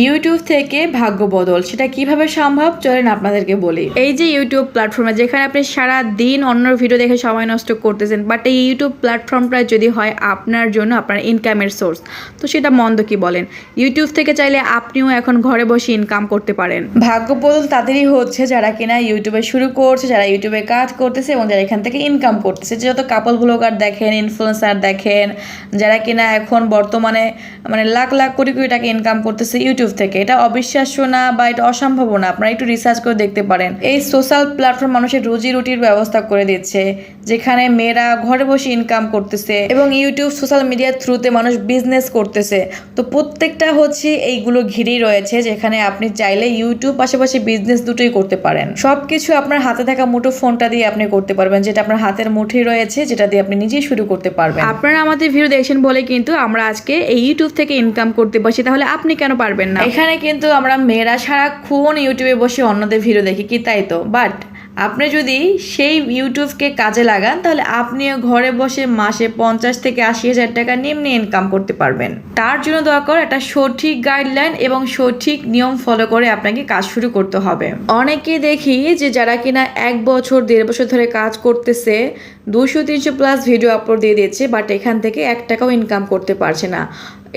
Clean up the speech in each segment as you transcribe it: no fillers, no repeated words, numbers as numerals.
YouTube থেকে ভাগ্য বদল সেটা কিভাবে সম্ভব চলেন আপনাদেরকে বলি। এই যে ইউটিউব প্ল্যাটফর্মে যেখানে আপনি সারা দিন অন্য ভিডিও দেখে সময় নষ্ট করতেছেন, বাট এই ইউটিউব প্ল্যাটফর্মটা যদি হয় আপনার জন্য আপনার ইনকামের সোর্স, তো সেটা মন্দ কি বলেন? ইউটিউব থেকে চাইলে আপনিও এখন ঘরে বসে ইনকাম করতে পারেন। ভাগ্য বদল তাদেরই হচ্ছে যারা কিনা ইউটিউবে শুরু করছে, যারা ইউটিউবে কাজ করতেছে এবং যারা এখান থেকে ইনকাম করতেছে। যত কাপল ব্লগার দেখেন, ইনফ্লুয়েন্সার দেখেন, যারা কিনা এখন বর্তমানে লাখ লাখ কোটি কোটি টাকা ইনকাম করতেছে ইউটিউব থেকে। এটা অবিশ্বাস্য না বা এটা অসম্ভব না, আপনারা একটু রিসার্চ করে দেখতে পারেন। এই সোশ্যাল প্ল্যাটফর্ম মানুষের রুজি রুটির ব্যবস্থা করে দিচ্ছে, যেখানে মেয়েরা ঘরে বসে ইনকাম করতেছে এবং ইউটিউব সোশ্যাল মিডিয়ার থ্রুতে মানুষ বিজনেস করতেছে। তো প্রত্যেকটা হচ্ছে এইগুলো ঘিরেই রয়েছে, যেখানে আপনি চাইলে ইউটিউব পাশাপাশি বিজনেস দুটোই করতে পারেন। সবকিছু আপনার হাতে থাকা মুঠো ফোনটা দিয়ে আপনি করতে পারবেন, যেটা আপনার হাতের মুঠোই রয়েছে, যেটা দিয়ে আপনি নিজেই শুরু করতে পারবেন। আপনারা আমাদের ভিডিও দেখছেন বলে কিন্তু আমরা আজকে এই ইউটিউব থেকে ইনকাম করতে পারছি, তাহলে আপনি কেন পারবেন না? এখানে কিন্তু আমরা মেয়েরা সারাক্ষণ ইউটিউবে বসে অন্যদের ভিডিও দেখি, কি তাই তো? বাট আপনি যদি সেই ইউটিউবকে কাজে লাগান, তাহলে আপনিও ঘরে বসে মাসে 50 থেকে 80,000 টাকা নিম্নে ইনকাম করতে পারবেন। তার জন্য দরকার একটা সঠিক গাইডলাইন এবং সঠিক নিয়ম ফলো করে আপনাকে কাজ শুরু করতে হবে। অনেকে দেখি যে যারা কিনা 1 বছর 1.5 বছর ধরে কাজ করতেছে, 200-300 প্লাস ভিডিও আপলোড দিয়ে দিচ্ছে, বাট এখান থেকে 1 টাকাও ইনকাম করতে পারছে না।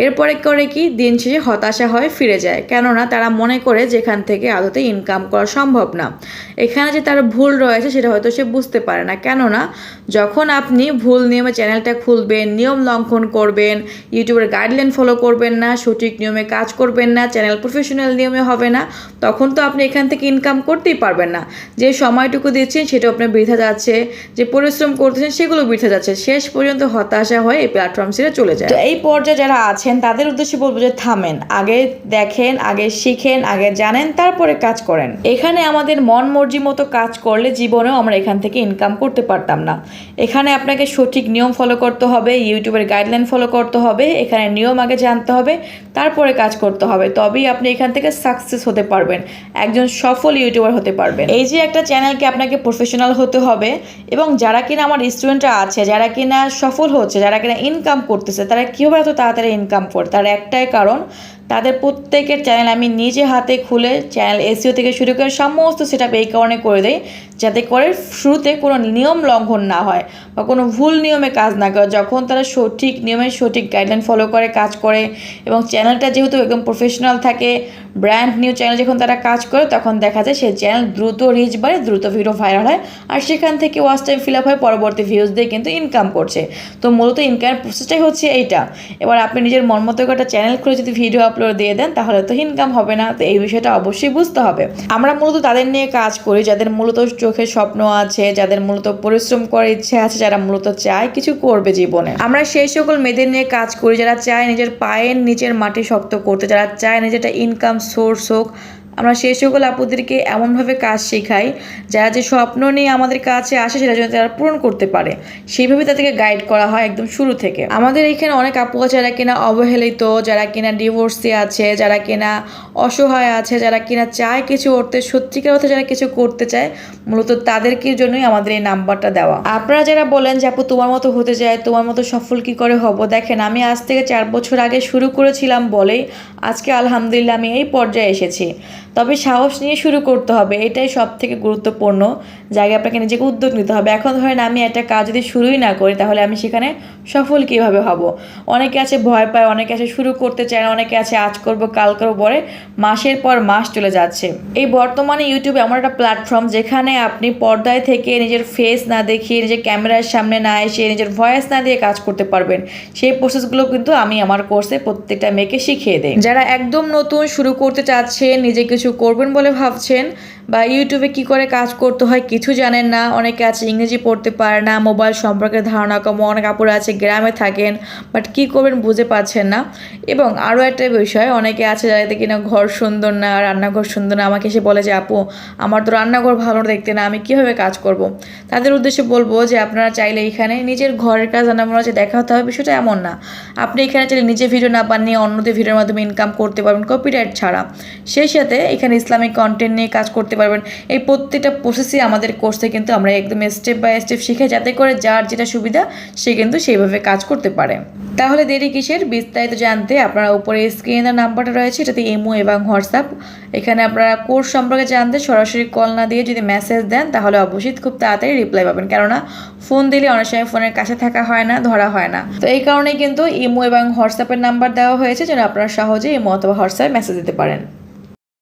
এরপরে করে কি, দিন শেষে হতাশা হয়ে ফিরে যায়, কেননা তারা মনে করে যে এখান থেকে আদতে ইনকাম করা সম্ভব না। এখানে যে তার ভুল রয়েছে সেটা হয়তো সে বুঝতে পারে না, কেননা যখন আপনি ভুল নিয়মে চ্যানেলটা খুলবেন, নিয়ম লঙ্ঘন করবেন, ইউটিউবের গাইডলাইন ফলো করবেন না, সঠিক নিয়মে কাজ করবেন না, চ্যানেল প্রফেশনাল নিয়মে হবে না, তখন তো আপনি এখান থেকে ইনকাম করতেই পারবেন না। যে সময়টুকু দিচ্ছেন সেটা আপনার বৃথা যাচ্ছে, যে পরিশ্রম করতেছেন সেগুলো বৃথা যাচ্ছে, শেষ পর্যন্ত হতাশা হয়ে এই প্ল্যাটফর্ম ছেড়ে চলে যায়। তো এই পর্যায়ে যারা আছেন তাদের উদ্দেশ্যে বলবো যে থামেন, আগে দেখেন, আগে শিখেন, আগে জানেন, তারপরে কাজ করেন। এখানে আমাদের মন মর্জি মতো কাজ করলে জীবনেও আমরা এখান থেকে ইনকাম করতে পারতাম না। এখানে আপনাকে সঠিক নিয়ম ফলো করতে হবে, ইউটিউবের গাইডলাইন ফলো করতে হবে, এখানে নিয়ম আগে জানতে হবে, তারপরে কাজ করতে হবে, তবেই আপনি এখান থেকে সাকসেস হতে পারবেন, একজন সফল ইউটিউবার হতে পারবেন। এই যে একটা চ্যানেলকে আপনাকে প্রফেশনাল হতে হবে, এবং যারা কিনা আমার স্টুডেন্টরা আছে, যারা কিনা সফল হচ্ছে, যারা কিনা ইনকাম করতেছে, তারা কীভাবে এত তাড়াতাড়ি ইনকাম করে? তার একটাই কারণ, তাদের প্রত্যেকের চ্যানেল আমি নিজে হাতে খুলে চ্যানেল এসইও থেকে শুরু করে সমস্ত সেটআপ এই কারণে করে দেই, যাতে করে শুরুতে কোনো নিয়ম লঙ্ঘন না হয় বা কোনো ভুল নিয়মে কাজ না করে। যখন তারা সঠিক নিয়মে সঠিক গাইডলাইন ফলো করে কাজ করে এবং চ্যানেলটা যেহেতু একদম প্রফেশনাল থাকে, ব্র্যান্ড নিউ চ্যানেল যখন তারা কাজ করে, তখন দেখা যায় সেই চ্যানেল দ্রুত রিচ বাড়ে, দ্রুত ভিডিও ভাইরাল হয়, আর সেখান থেকে ওয়াচ টাইম ফিল আপ হয়, পরবর্তী ভিউজ দিয়ে কিন্তু ইনকাম করছে। তো মূলত ইনকামের প্রসেসটাই হচ্ছে এইটা। এবার আপনি নিজের মন মতো একটা চ্যানেল খুলে যদি ভিডিও আপলোড দিয়ে দেন, তাহলে তো ইনকাম হবে না। তো এই বিষয়টা অবশ্যই বুঝতে হবে। আমরা মূলত তাদের নিয়ে কাজ করি যাদের মূলত চোখে স্বপ্ন আছে, যাদের মূলত পরিশ্রম করার ইচ্ছে আছে, যারা মূলত চায় কিছু করবে জীবনে। আমরা সেই সকল মেয়েদের নিয়ে কাজ করি যারা চায় নিজের পায়ের নিচের মাটি শক্ত করতে, যারা চায় নিজেরটা ইনকাম সোর্স হোক। আমরা সেই সকল আপুদেরকে এমনভাবে কাজ শেখাই, যারা যে স্বপ্ন নিয়ে আমাদের কাছে আসে সেটা যেন তারা পূরণ করতে পারে, সেইভাবে তাদেরকে গাইড করা হয় একদম শুরু থেকে। আমাদের এখানে অনেক আপু আছে যারা কিনা অবহেলিত, যারা কিনা ডিভোর্সি আছে, যারা কিনা অসহায় আছে, যারা কিনা চায় কিছু করতে, সত্যিকার অর্থে যারা কিছু করতে চায়, মূলত তাদেরকে জন্যই আমাদের এই নাম্বারটা দেওয়া। আপনারা যারা বলেন যে আপু তোমার মতো হতে চায়, তোমার মতো সফল কি করে হব, দেখেন আমি আজ থেকে 4 বছর আগে শুরু করেছিলাম বলেই আজকে আলহামদুলিল্লাহ আমি এই পর্যায়ে এসেছি। তবে সাহস নিয়ে শুরু করতে হবে, এটাই সব থেকে গুরুত্বপূর্ণ জায়গায় আপনাকে নিজেকে উদ্যোগ নিতে হবে। এখন ধরেন আমি একটা কাজ যদি শুরুই না করি, তাহলে আমি সেখানে সফল কীভাবে হব? অনেকে আছে ভয় পায়, অনেকে আছে শুরু করতে চায় না, অনেকে আছে আজ করবো কাল করবো বলে মাসের পর মাস চলে যাচ্ছে। এই বর্তমানে ইউটিউব এমন একটা প্ল্যাটফর্ম যেখানে আপনি পর্দায় থেকে নিজের ফেস না দেখিয়ে, নিজের ক্যামেরার সামনে না এসে, নিজের ভয়েস না দিয়ে কাজ করতে পারবেন। সেই প্রসেসগুলো কিন্তু আমি আমার কোর্সে প্রত্যেকটা মেয়েকে শিখিয়ে দিই। যারা একদম নতুন শুরু করতে চাচ্ছেন, নিজে কিছু করবেন বলে ভাবছেন, বা ইউটিউবে কি করে কাজ করতে হয় কিছু জানেন না, অনেকে আছে ইংরেজি পড়তে পারে না, মোবাইল সম্পর্কে ধারণা কম, অনেক আপুরা আছে গ্রামে থাকেন বাট কি করবেন বুঝে পাচ্ছেন না। এবং আরও একটা বিষয়, অনেকে আছে যাদের কিনা ঘর সুন্দর না, রান্নাঘর সুন্দর না, আমাকে এসে বলে যে আপু আমার তো রান্নাঘর ভালো দেখতে না, আমি কীভাবে কাজ করব? তাদের উদ্দেশ্যে বলবো যে আপনারা চাইলে এখানে নিজের ঘরের কাজ রান্নাঘর আছে দেখাতে হবে, বিষয়টা এমন না। আপনি এখানে চাইলে নিজে ভিডিও না বানিয়ে অন্যদের ভিডিওর মাধ্যমে ইনকাম করতে পারবেন কপিরাইট ছাড়া। সেই সাথে এখানে ইসলামিক কন্টেন্ট নিয়ে কাজ করতে পারবেন। এই প্রত্যেকটা প্রসেসই আমাদের কোর্সে কিন্তু আমরা একদম স্টেপ বাই স্টেপ শিখে, যাতে করে যার যেটা সুবিধা সে কিন্তু সেইভাবে কাজ করতে পারে। তাহলে দেরি কিসের? বিস্তারিত জানতে আপনারা উপরে স্ক্রিনের নাম্বারটা রয়েছে, এটাতে ইমো এবং হোয়াটসঅ্যাপ, এখানে আপনারা কোর্স সম্পর্কে জানতে সরাসরি কল না দিয়ে যদি মেসেজ দেন তাহলে অবশ্যই খুব তাড়াতাড়ি রিপ্লাই পাবেন, কেননা ফোন দিলে অনেক সময় ফোনের কাছে থাকা হয় না, ধরা হয় না। তো এই কারণেই কিন্তু ইমো এবং হোয়াটসঅ্যাপের নাম্বার দেওয়া হয়েছে যেন আপনারা সহজে ইমো অথবা হোয়াটসঅ্যাপে মেসেজ দিতে পারেন।